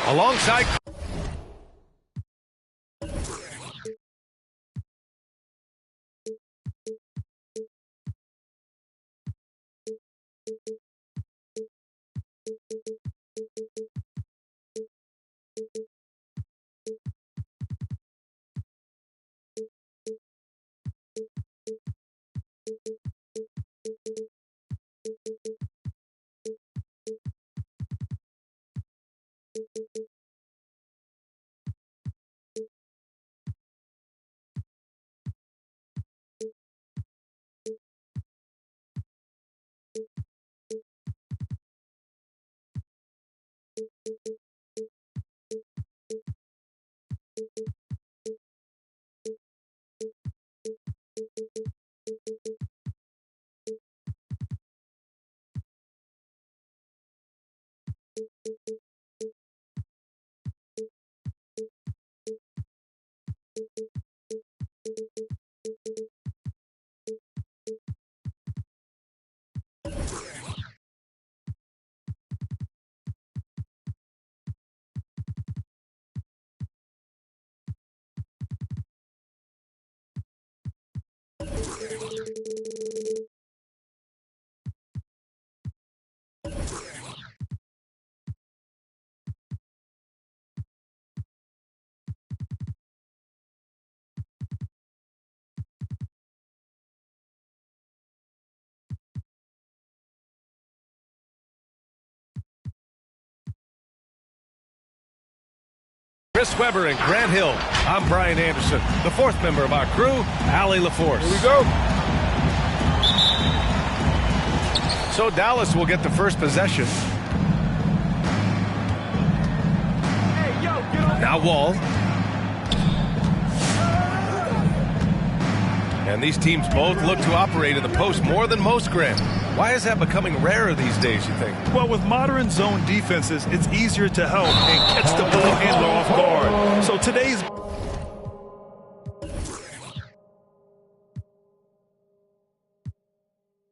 Alongside. Chris Webber and Grant Hill. I'm Brian Anderson, the fourth member of our crew, Allie LaForce. Here we go. So Dallas will get the first possession. Hey, yo, get on. Now Wall. And these teams both look to operate in the post more than most, Grant. Why is that becoming rarer these days, you think? Well, with modern zone defenses, it's easier to help and catch the ball handler off guard. So today's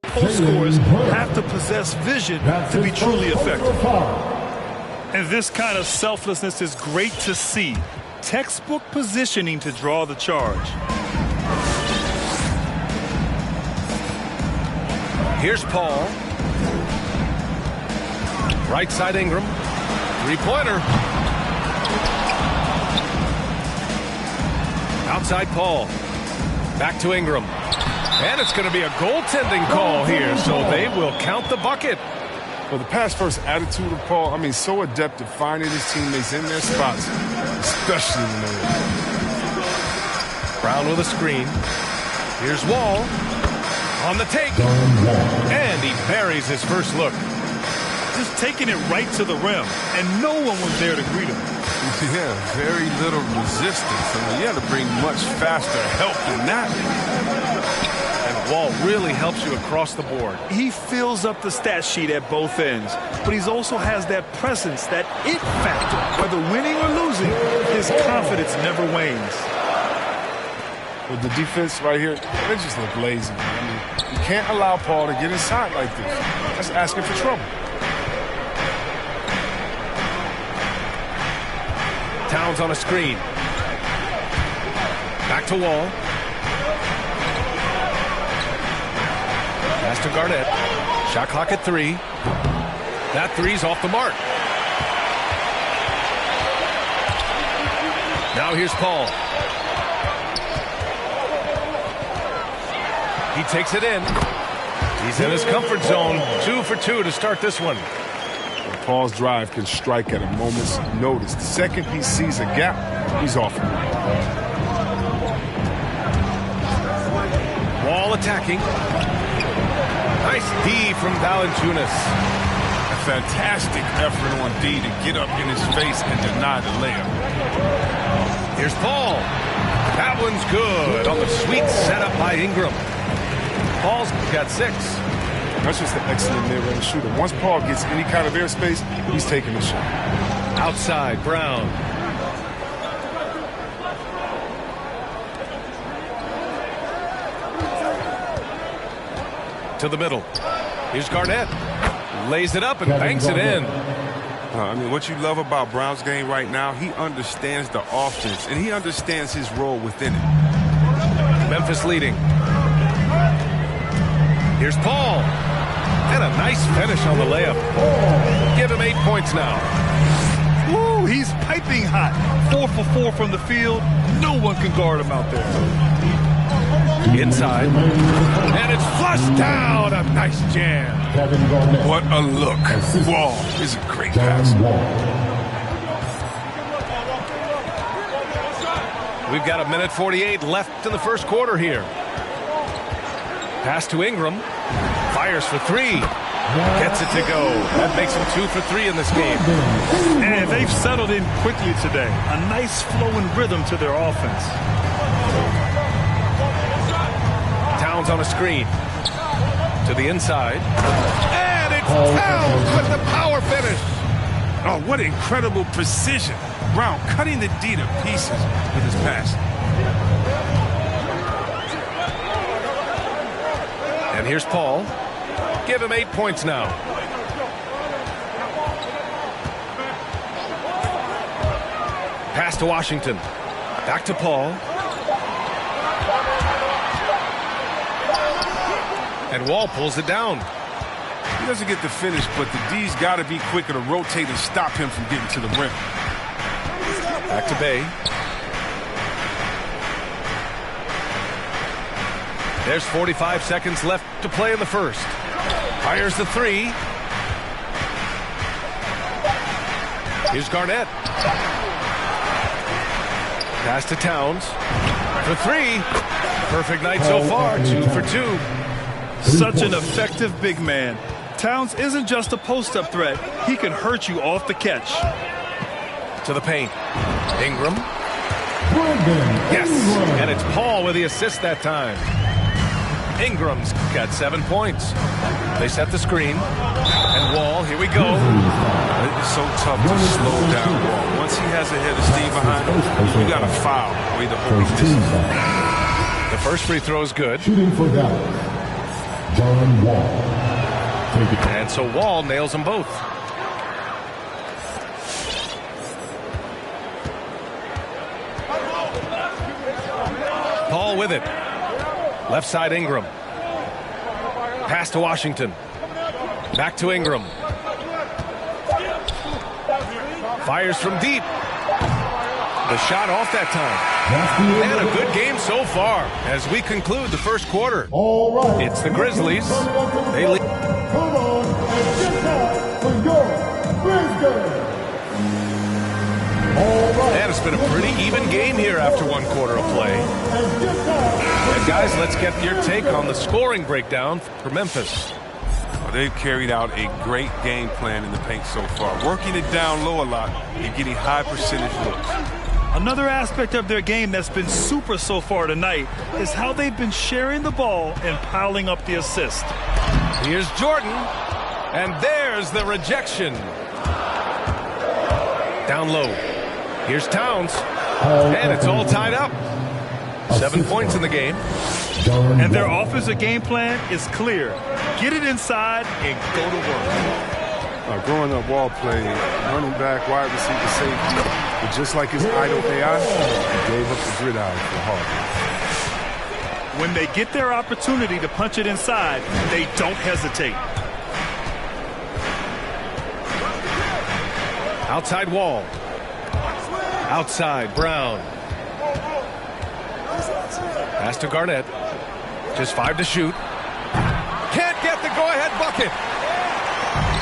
post scorers have to possess vision to be truly effective. And this kind of selflessness is great to see. Textbook positioning to draw the charge. Here's Paul. Right side Ingram. Three-pointer. Outside Paul. Back to Ingram. And it's going to be a goaltending call here, so they will count the bucket. Well, the pass-first attitude of Paul, I mean, so adept at finding his teammates in their spots, especially when they're Brown with a screen. Here's Wall. On the take. And he buries his first look. Just taking it right to the rim, and no one was there to greet him. Yeah, very little resistance. I mean, you had to bring much faster help than that. And Wall really helps you across the board. He fills up the stat sheet at both ends, but he also has that presence, that it factor. Whether winning or losing, his confidence never wanes. With the defense right here, they just look lazy. I mean, you can't allow Paul to get inside like this. That's asking for trouble. Towns on a screen. Back to Wall. Pass to Garnett. Shot clock at 3. That three's off the mark. Now here's Paul. He takes it in. He's in his comfort zone. 2 for 2 to start this one. Paul's drive can strike at a moment's notice. The second he sees a gap, he's off. Wall attacking. Nice D from Valanciunas. A fantastic effort on D to get up in his face and deny the layup. Here's Paul. That one's good on the sweet setup by Ingram. Paul's got 6. That's just an excellent mid-range shooter. Once Paul gets any kind of airspace, he's taking the shot. Outside, Brown. To the middle. Here's Garnett. Lays it up and banks it in. I mean, what you love about Brown's game right now, he understands the offense, and he understands his role within it. Memphis leading. Here's Paul. And a nice finish on the layup. Give him 8 points now. Woo, he's piping hot. 4 for 4 from the field. No one can guard him out there. Inside. And it's flushed down. A nice jam. What a look. Wall is a great pass. We've got 1:48 left in the first quarter here. Pass to Ingram. Fires for 3. Gets it to go. That makes him 2 for 3 in this game. And they've settled in quickly today. A nice flowing rhythm to their offense. Towns on a screen. To the inside. And it's Towns with the power finish. Oh, what incredible precision. Brown cutting the D to pieces with his pass. And here's Paul. Give him 8 points now. Pass to Washington. Back to Paul. And Wall pulls it down. He doesn't get the finish, but the D's got to be quicker to rotate and stop him from getting to the rim. Back to Bay. There's 45 seconds left to play in the first. Fires the 3. Here's Garnett. Pass to Towns. For 3. Perfect night so far. 2 for 2. Such an effective big man. Towns isn't just a post-up threat. He can hurt you off the catch. To the paint. Ingram. Yes. And it's Paul with the assist that time. Ingram's got 7 points. They set the screen. And Wall, here we go. It's so tough to slow down Wall. Once he has a head of steam behind him, you got to foul or either hold him. The first free throw is good. Shooting for Dallas, John Wall. And so Wall nails them both. Paul with it. Left side Ingram. Pass to Washington. Back to Ingram. Fires from deep. The shot off that time. And a good game so far as we conclude the first quarter. All right. It's the Grizzlies. They lead. Come on and get time for your Grizzlies. All right. And it's been a pretty even game here after 1 quarter of play. And guys, let's get your take on the scoring breakdown for Memphis. Well, they've carried out a great game plan in the paint so far, working it down low a lot and getting high percentage looks. Another aspect of their game that's been super so far tonight is how they've been sharing the ball and piling up the assist. Here's Jordan, and there's the rejection. Down low. Here's Towns, and it's all tied up. 7 points in the game. And their offensive game plan is clear. Get it inside and go to work. Growing up, Wall played running back, wide receiver, safety. But just like his idol AI, he gave up the gridiron for Harden. When they get their opportunity to punch it inside, they don't hesitate. Outside Wall. Outside Brown. Pass to Garnett. Just 5 to shoot. Can't get the go-ahead bucket.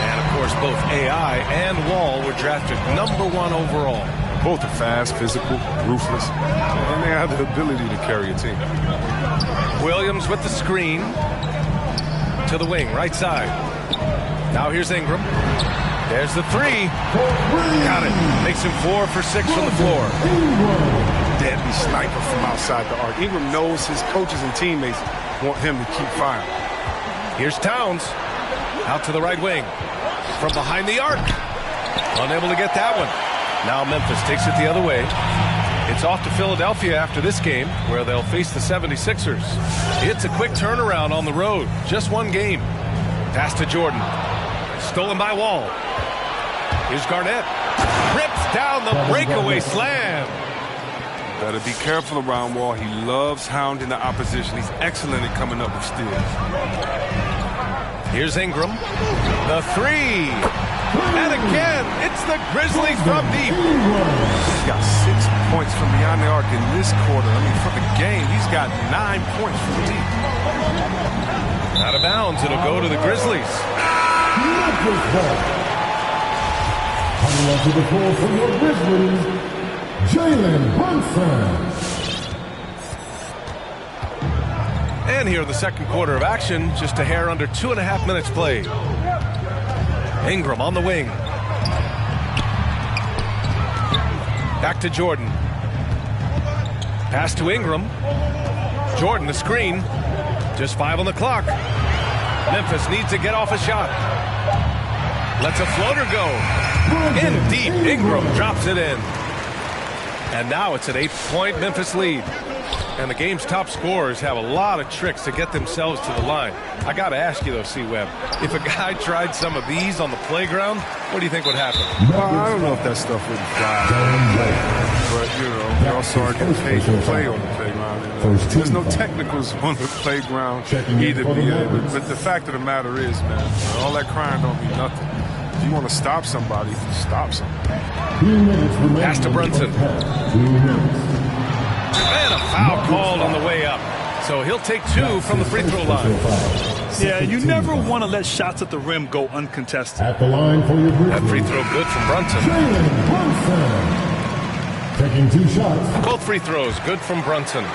And, of course, both AI and Wall were drafted #1 overall. Both are fast, physical, ruthless, and they have the ability to carry a team. Williams with the screen to the wing, right side. Now here's Ingram. There's the three. Got it. Makes him 4 for 6 from the floor. Deadly sniper from outside the arc. Ingram knows his coaches and teammates want him to keep firing. Here's Towns. Out to the right wing. From behind the arc. Unable to get that one. Now Memphis takes it the other way. It's off to Philadelphia after this game, where they'll face the 76ers. It's a quick turnaround on the road. Just one game. Pass to Jordan. Stolen by Wall. Here's Garnett. Rips down the breakaway slam. Better be careful around Wall. He loves hounding the opposition. He's excellent at coming up with steals. Here's Ingram. The three. And again, it's the Grizzlies from deep. He's got 6 points from beyond the arc in this quarter. I mean, for the game, he's got 9 points from deep. Out of bounds, it'll go to the Grizzlies. Coming onto the floor for your Grizzlies, Jalen Brunson. And here in the second quarter of action, just a hair under 2.5 minutes played. Ingram on the wing. Back to Jordan. Pass to Ingram. Jordan the screen. Just 5 on the clock. Memphis needs to get off a shot. Lets a floater go. In deep. Ingram drops it in. And now it's an 8-point Memphis lead. And the game's top scorers have a lot of tricks to get themselves to the line. I got to ask you, though, C-Web, if a guy tried some of these on the playground, what do you think would happen? Well, I don't know if that stuff would fly. But, you know, they also are getting paid to play on the playground. There's no technicals on the playground either. But the fact of the matter is, man, all that crying don't mean nothing. If you want to stop somebody, stop somebody. Pass to Brunson. And a foul called on the way up. So he'll take 2 from the free throw line. Yeah, you never want to let shots at the rim go uncontested. At the line for your Grizzlies, That free throw good from Brunson. Jalen Brunson. Taking 2 shots. Both free throws good from Brunson.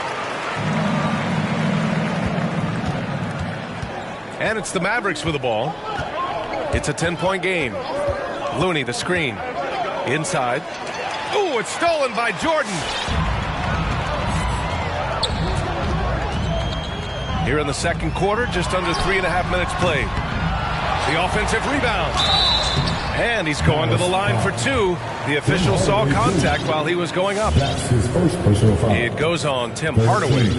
And it's the Mavericks with the ball. It's a 10-point game. Looney the screen. Inside. Ooh, it's stolen by Jordan. Here in the second quarter, just under 3.5 minutes played. The offensive rebound. And he's going to the line for 2. The official saw contact while he was going up. That's his first personal foul. It goes on Tim Hardaway.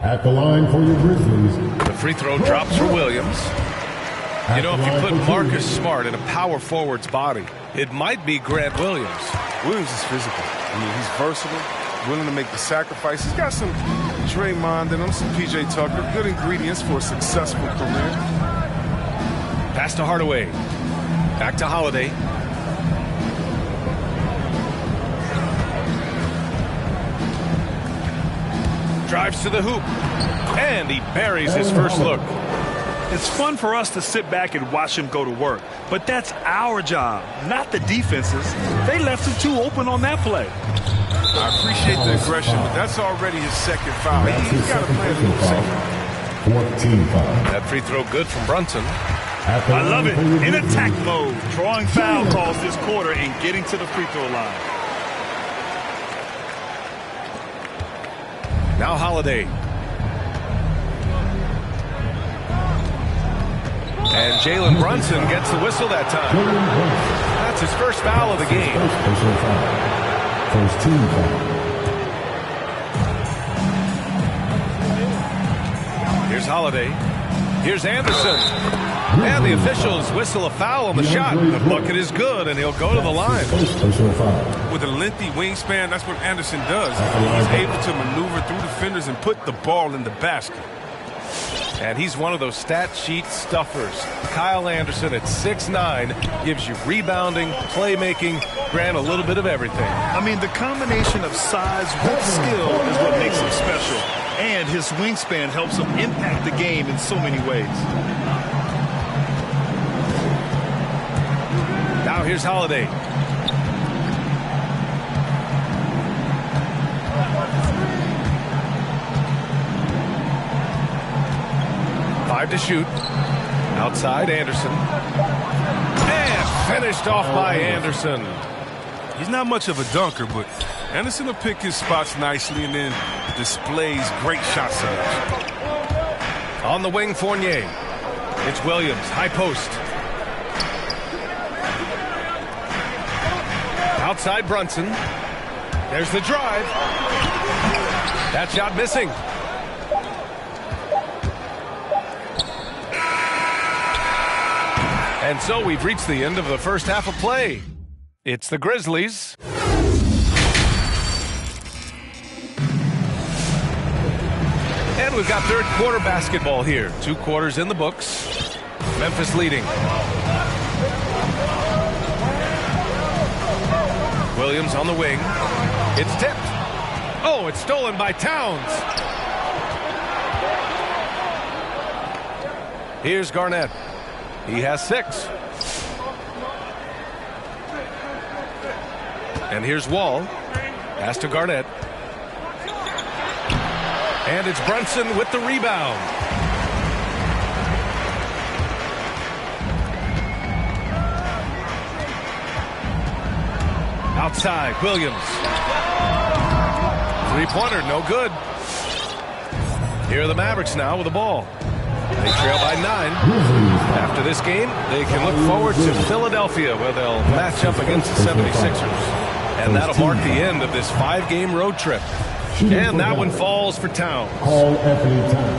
At the line for your Grizzlies, The free throw drops for Williams. You know, if you put Marcus Smart in a power forward's body, it might be Grant Williams. Williams is physical. I mean, he's versatile, willing to make the sacrifice. He's got some Draymond in him, some P.J. Tucker. Good ingredients for a successful career. Pass to Hardaway. Back to Holiday. Drives to the hoop. And he buries his first look. It's fun for us to sit back and watch him go to work. But that's our job, not the defense's. They left him too open on that play. I appreciate the aggression, but that's already his second foul. He's got to play a little safer. 14 foul. That free throw good from Brunson. I love it. In attack mode, drawing foul calls this quarter and getting to the free throw line. Now Holiday. And Jalen Brunson gets the whistle that time. That's his first foul of the game. First personal foul. First team foul. Here's Holiday. Here's Anderson. And the officials whistle a foul on the shot. The bucket is good, and he'll go to the line. First personal foul. With a lengthy wingspan, that's what Anderson does. He's able to maneuver through defenders and put the ball in the basket. And he's one of those stat sheet stuffers. Kyle Anderson at 6'9" gives you rebounding, playmaking, Grant a little bit of everything. I mean, the combination of size with skill is what makes him special. And his wingspan helps him impact the game in so many ways. Now here's Holiday. to shoot. Outside, Anderson. And finished off by Anderson. He's not much of a dunker, but Anderson will pick his spots nicely and then displays great shot serves. On the wing, Fournier. It's Williams, high post. Outside, Brunson. There's the drive. That shot missing. And so we've reached the end of the first half of play. It's the Grizzlies. And we've got third quarter basketball here. 2 quarters in the books. Memphis leading. Williams on the wing. It's tipped. Oh, it's stolen by Towns. Here's Garnett. He has 6. And here's Wall. Pass to Garnett. And it's Brunson with the rebound. Outside, Williams. Three-pointer, no good. Here are the Mavericks now with the ball. They trail by 9. After this game, they can look forward to Philadelphia, where they'll match up against the 76ers. And that'll mark the end of this 5-game road trip. And that one falls for Towns.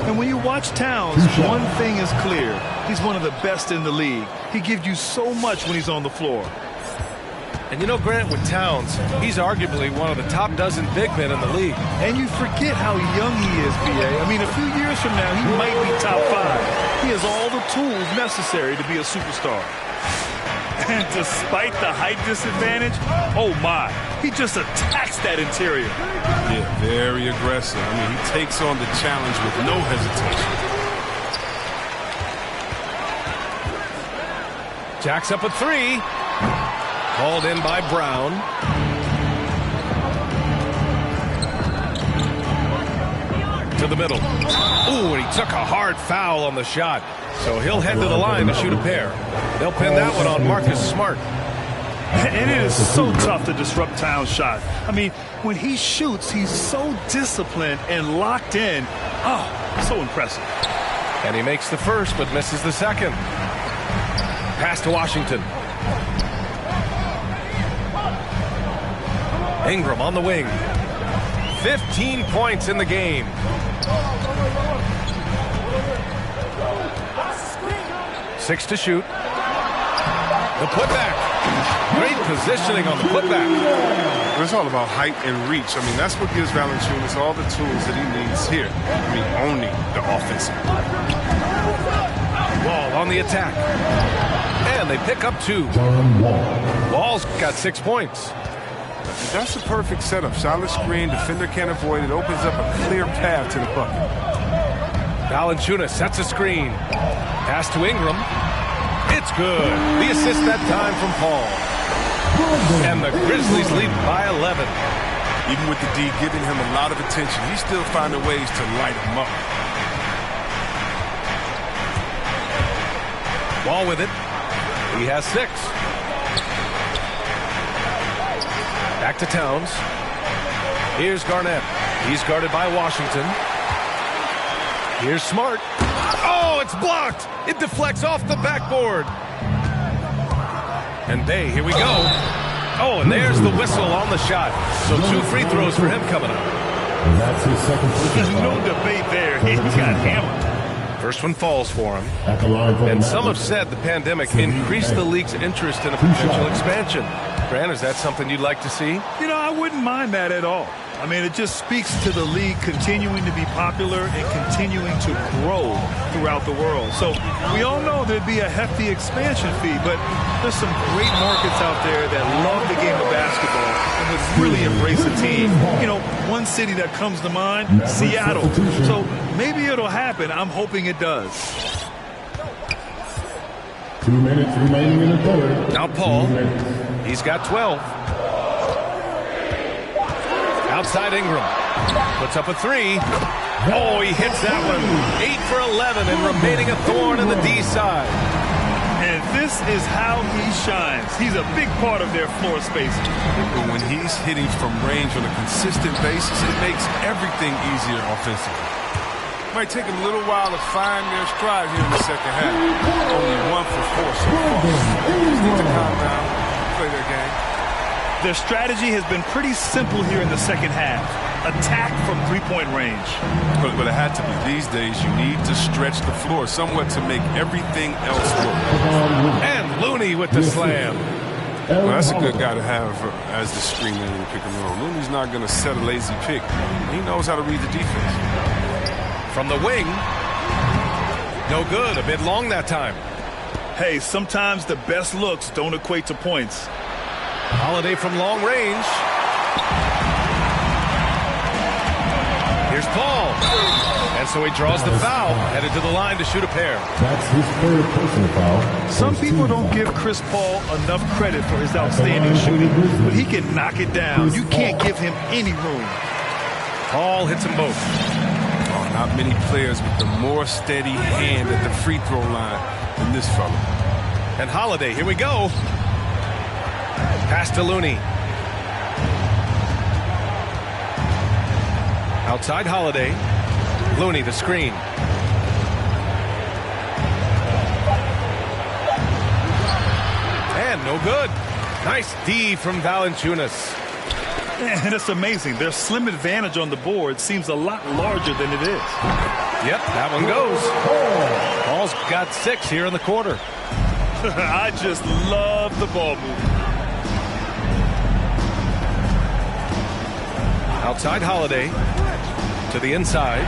And when you watch Towns, one thing is clear. He's one of the best in the league. He gives you so much when he's on the floor. And you know, Grant, with Towns, he's arguably one of the top dozen big men in the league. And you forget how young he is, B.A. I mean, a few years from now, he might be top 5. He has all the tools necessary to be a superstar. And despite the height disadvantage, oh my, he just attacks that interior. Yeah, very aggressive. I mean, he takes on the challenge with no hesitation. Jacks up a 3. Called in by Brown. To the middle. Ooh, and he took a hard foul on the shot. So he'll head to the line to shoot a pair. They'll pin that one on Marcus Smart. And it is so tough to disrupt Towns' shot. I mean, when he shoots, he's so disciplined and locked in. Oh, so impressive. And he makes the first, but misses the second. Pass to Washington. Ingram on the wing. 15 points in the game. Six to shoot. The putback. Great positioning on the putback. It's all about height and reach. I mean, that's what gives Valanciunas all the tools that he needs here. I mean, owning the offensive. Wall on the attack. And they pick up 2. Wall's got 6 points. That's a perfect setup. Solid screen, defender can't avoid it. Opens up a clear path to the bucket. Valanciunas sets a screen. Pass to Ingram. It's good. The assist that time from Paul. And the Grizzlies lead by 11. Even with the D giving him a lot of attention, he's still finding ways to light him up. Wall with it. He has 6. Back to Towns. Here's Garnett. He's guarded by Washington. Here's Smart. Oh, it's blocked. It deflects off the backboard. And Bay, here we go. Oh, and there's the whistle on the shot. So 2 free throws for him coming up. And that's his second free throw. There's no debate there. He got hammered. First one falls for him. At the line for And the some have Mavericks. said the pandemic increased the league's interest in a potential expansion. Grant, is that something you'd like to see? You know, I wouldn't mind that at all. I mean, it just speaks to the league continuing to be popular and continuing to grow throughout the world. So we all know there'd be a hefty expansion fee, but there's some great markets out there that love the game of basketball and would really embrace a team. You know, one city that comes to mind, Seattle. So maybe it'll happen. I'm hoping it does. 2 minutes remaining in the third. Now Paul. He's got 12. Outside Ingram. Puts up a 3. Oh, he hits that one. 8 for 11 and remaining a thorn in the D side. And this is how he shines. He's a big part of their floor spacing. But when he's hitting from range on a consistent basis, it makes everything easier offensively. Might take a little while to find their stride here in the second half. Only 1 for 4 so far. Just need to calm down, play their game. Their strategy has been pretty simple here in the second half. Attack from three-point range. But it had to be. These days, you need to stretch the floor somewhat to make everything else work. And Looney with the slam. Well, that's a good guy to have as the screener in the pick and roll. Looney's not going to set a lazy pick. He knows how to read the defense. From the wing. No good. A bit long that time. Hey, sometimes the best looks don't equate to points. Holiday from long range. Here's Paul. And so he draws the foul, headed to the line to shoot a pair. That's his third personal foul. Some people don't give Chris Paul enough credit for his outstanding shooting, but he can knock it down. You can't give him any room. Paul hits them both. Oh, not many players with the more steady hand at the free throw line than this fella. And Holiday, here we go. Pass to Looney. Outside Holiday. Looney the screen. And no good. Nice D from Valanciunas. And it's amazing. Their slim advantage on the board seems a lot larger than it is. Yep, that one goes. Paul's got 6 here in the quarter. I just love the ball movement. Outside Holiday. To the inside.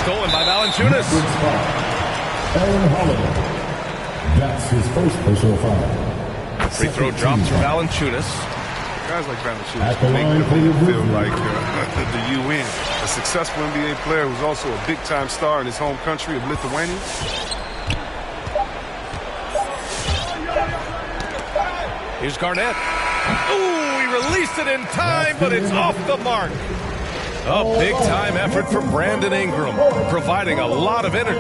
Stolen by Valanciunas. Aaron Holiday. That's his first personal foul. Free throw drops for Valanciunas. Guys like Valanciunas make the feel like the UN. A successful NBA player who's also a big-time star in his home country of Lithuania. Here's Garnett. Ooh, he released it in time, but it's off the mark. A big-time effort from Brandon Ingram, providing a lot of energy.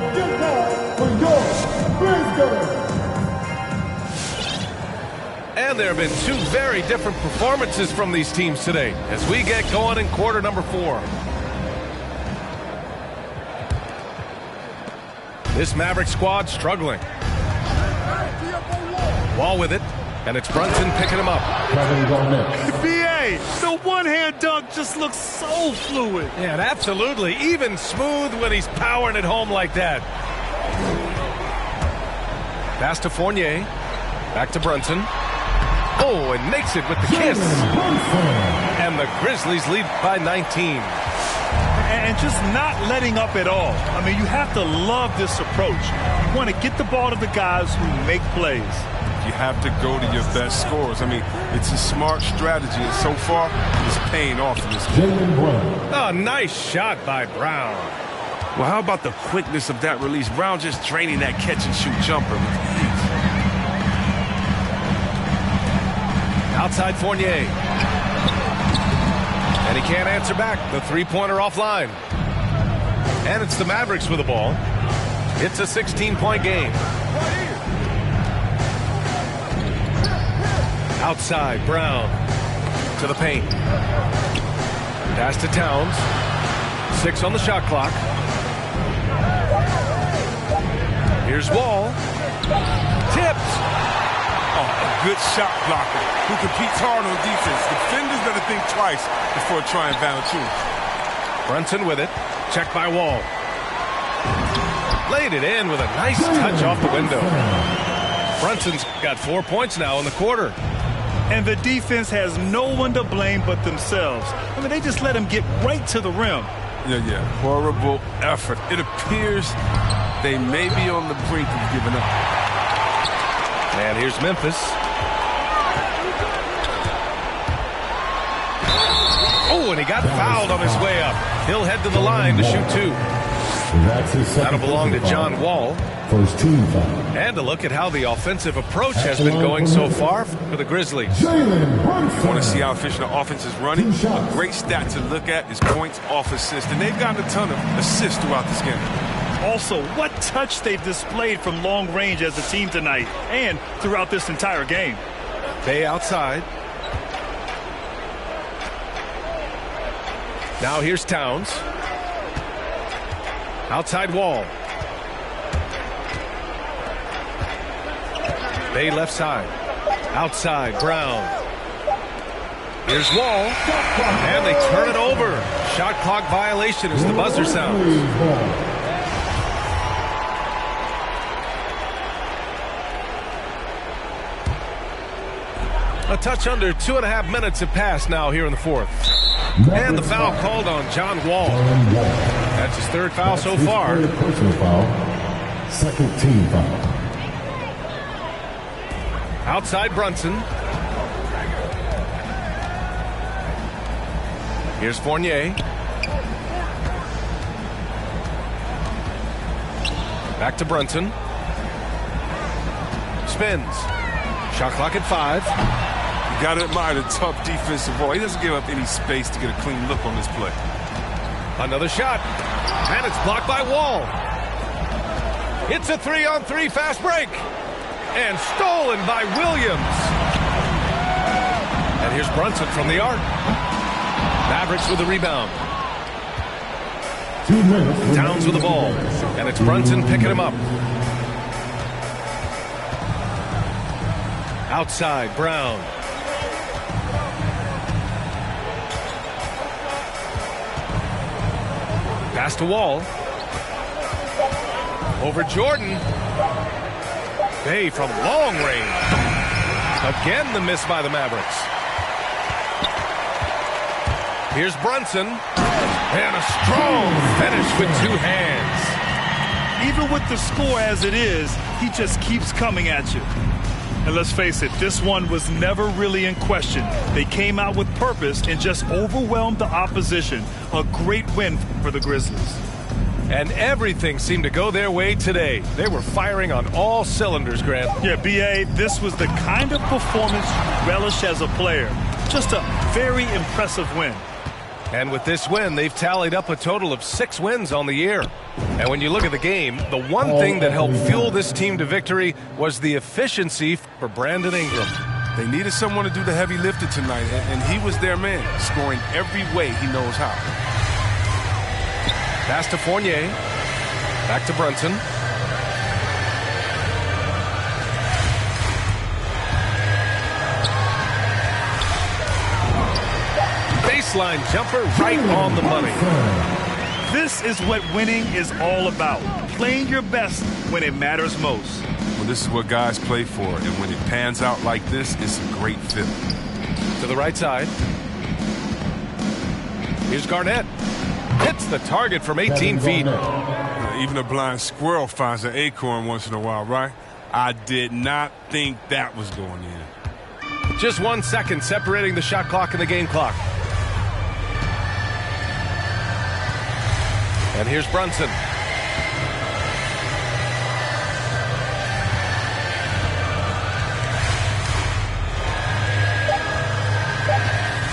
And there have been 2 very different performances from these teams today as we get going in quarter number 4. This Maverick squad struggling. Wall with it, and it's Brunson picking him up. B.A., the one-hand dunk just looks so fluid. Yeah, and absolutely. Even smooth when he's powering it home like that. Pass to Fournier. Back to Brunson. Oh, and makes it with the kiss. And the Grizzlies lead by 19. And just not letting up at all. I mean, you have to love this approach. You want to get the ball to the guys who make plays. You have to go to your best scorers. I mean, it's a smart strategy, and so far, it's paying off in this game. Oh, nice shot by Brown. Well, how about the quickness of that release? Brown just draining that catch-and-shoot jumper with ease. Outside Fournier. And he can't answer back. The three-pointer offline. And it's the Mavericks with the ball. It's a 16-point game. Outside, Brown. To the paint. Pass to Towns. 6 on the shot clock. Here's Wall. Tipped. Oh, a good shot blocker who competes hard on defense. Defenders better think twice before trying Valanciunas. Brunson with it. Checked by Wall. Laid it in with a nice touch off the window. Brunson's got 4 points now in the quarter. And the defense has no one to blame but themselves. I mean, they just let him get right to the rim. Yeah. Horrible effort. It appears they may be on the brink of giving up. And here's Memphis. Oh, and he got fouled on his way up. He'll head to the line to shoot 2. That'll belong to John Wall. First team foul. And a look at how the offensive approach has been going so far for the Grizzlies. You want to see how efficient the offense is running? A great stat to look at is points off assist, and they've gotten a ton of assists throughout this game. Also, what touch they've displayed from long range as a team tonight and throughout this entire game. Bay outside. Now here's Towns. Outside Wall. Bay left side. Outside Brown. Here's Wall. And they turn it over. Shot clock violation as the buzzer sounds. A touch under 2.5 minutes have passed now here in the fourth. And the foul called on John Wall. That's his third foul so far. Personal foul. Second team foul. Outside Brunson. Here's Fournier. Back to Brunson. Spins. Shot clock at 5. You got to admire the tough defensive ball. He doesn't give up any space to get a clean look on this play. Another shot. And it's blocked by Wall. It's a 3-on-3 fast break. And stolen by Williams. And here's Brunson from the arc. Mavericks with the rebound. 2 minutes. Towns with the ball. And it's Brunson picking him up. Outside, Brown. Pass to Wall. Over Jordan. Bay from long range. Again, the miss by the Mavericks. Here's Brunson. And a strong finish with 2 hands. Even with the score as it is, he just keeps coming at you. And let's face it, this one was never really in question. They came out with purpose and just overwhelmed the opposition. A great win for the Grizzlies. And everything seemed to go their way today. They were firing on all cylinders, Grant. Yeah, B.A., this was the kind of performance you relish as a player. Just a very impressive win. And with this win, they've tallied up a total of 6 wins on the year. And when you look at the game, the one thing that helped fuel this team to victory was the efficiency for Brandon Ingram. They needed someone to do the heavy lifting tonight, and he was their man, scoring every way he knows how. Pass to Fournier. Back to Brunson. Baseline jumper right on the money. This is what winning is all about. Playing your best when it matters most. Well, this is what guys play for, and when it pans out like this, it's a great feeling. To the right side. Here's Garnett. Hits the target from 18 feet. Even a blind squirrel finds an acorn once in a while, right? I did not think that was going in. Just 1 second separating the shot clock and the game clock. And here's Brunson.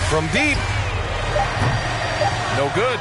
From deep. No good.